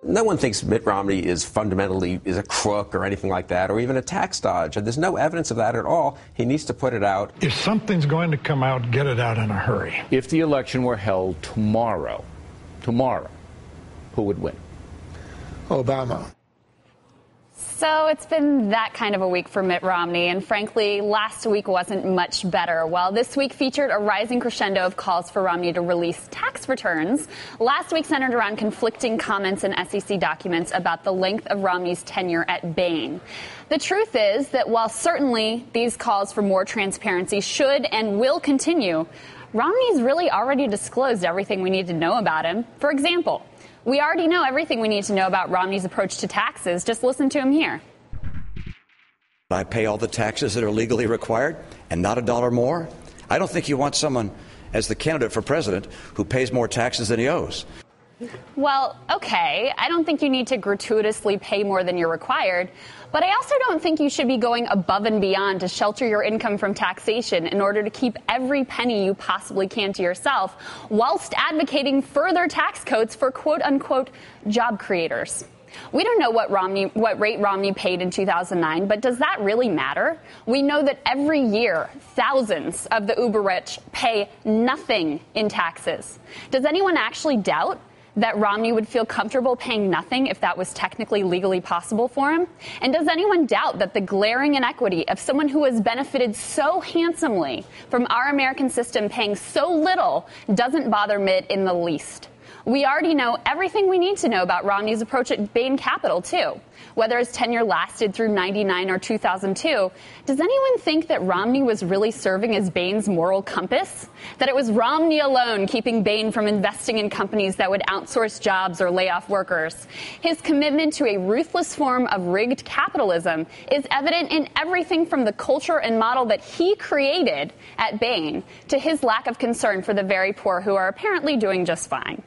No one thinks Mitt Romney is fundamentally a crook or anything like that, or even a tax dodge. And there's no evidence of that at all. He needs to put it out. If something's going to come out, get it out in a hurry. If the election were held tomorrow, who would win? Obama. So it's been that kind of a week for Mitt Romney, and frankly, last week wasn't much better. While this week featured a rising crescendo of calls for Romney to release tax returns, last week centered around conflicting comments in SEC documents about the length of Romney's tenure at Bain. The truth is that while certainly these calls for more transparency should and will continue, Romney's really already disclosed everything we need to know about him. For example, we already know everything we need to know about Romney's approach to taxes. Just listen to him here. I pay all the taxes that are legally required and not a dollar more. I don't think you want someone as the candidate for president who pays more taxes than he owes. Well, okay, I don't think you need to gratuitously pay more than you're required, but I also don't think you should be going above and beyond to shelter your income from taxation in order to keep every penny you possibly can to yourself, whilst advocating further tax codes for quote-unquote job creators. We don't know what rate Romney paid in 2009, but does that really matter? We know that every year, thousands of the uber rich pay nothing in taxes. Does anyone actually doubt that Romney would feel comfortable paying nothing if that was technically legally possible for him? And does anyone doubt that the glaring inequity of someone who has benefited so handsomely from our American system paying so little doesn't bother Mitt in the least? We already know everything we need to know about Romney's approach at Bain Capital, too. Whether his tenure lasted through 99 or 2002, does anyone think that Romney was really serving as Bain's moral compass? That it was Romney alone keeping Bain from investing in companies that would outsource jobs or lay off workers? His commitment to a ruthless form of rigged capitalism is evident in everything from the culture and model that he created at Bain to his lack of concern for the very poor, who are apparently doing just fine.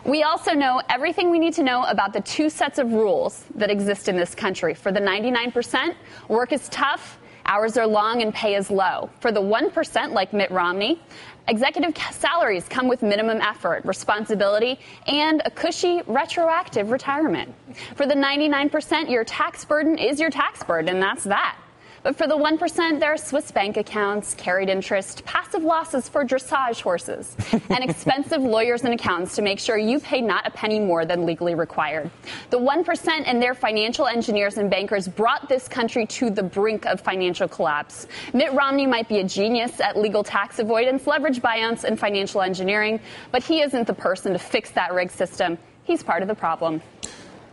We also know everything we need to know about the two sets of rules that exist in this country. For the 99%, work is tough, hours are long, and pay is low. For the 1%, like Mitt Romney, executive salaries come with minimum effort, responsibility, and a cushy retroactive retirement. For the 99%, your tax burden is your tax burden, and that's that. But for the 1%, there are Swiss bank accounts, carried interest, passive losses for dressage horses, and expensive lawyers and accountants to make sure you pay not a penny more than legally required. The 1% and their financial engineers and bankers brought this country to the brink of financial collapse. Mitt Romney might be a genius at legal tax avoidance, leverage buyouts, and financial engineering, but he isn't the person to fix that rigged system. He's part of the problem.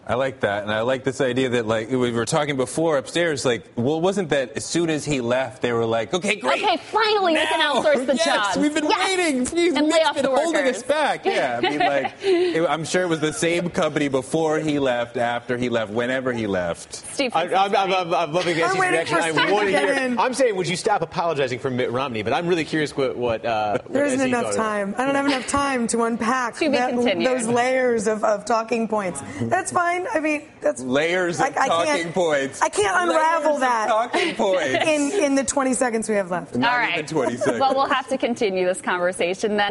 I like that, and I like this idea that, like, we were talking before upstairs, like, well, wasn't that as soon as he left, they were like, okay, great. Okay, finally we can outsource the yes, jobs. We've been waiting. He's and lay off been the holding workers. us back. Yeah, I mean, like, I'm sure it was the same company before he left, after he left, whenever he left. Steve, I'm loving Nancy's reaction. I want to hear. I'm saying, would you stop apologizing for Mitt Romney? But I'm really curious what there isn't enough time. I don't have enough time to unpack those layers of talking points. That's fine. I mean, that's layers of talking points. I can't unravel that talking points in the 20 seconds we have left. Not even 20 seconds. Well, we'll have to continue this conversation then.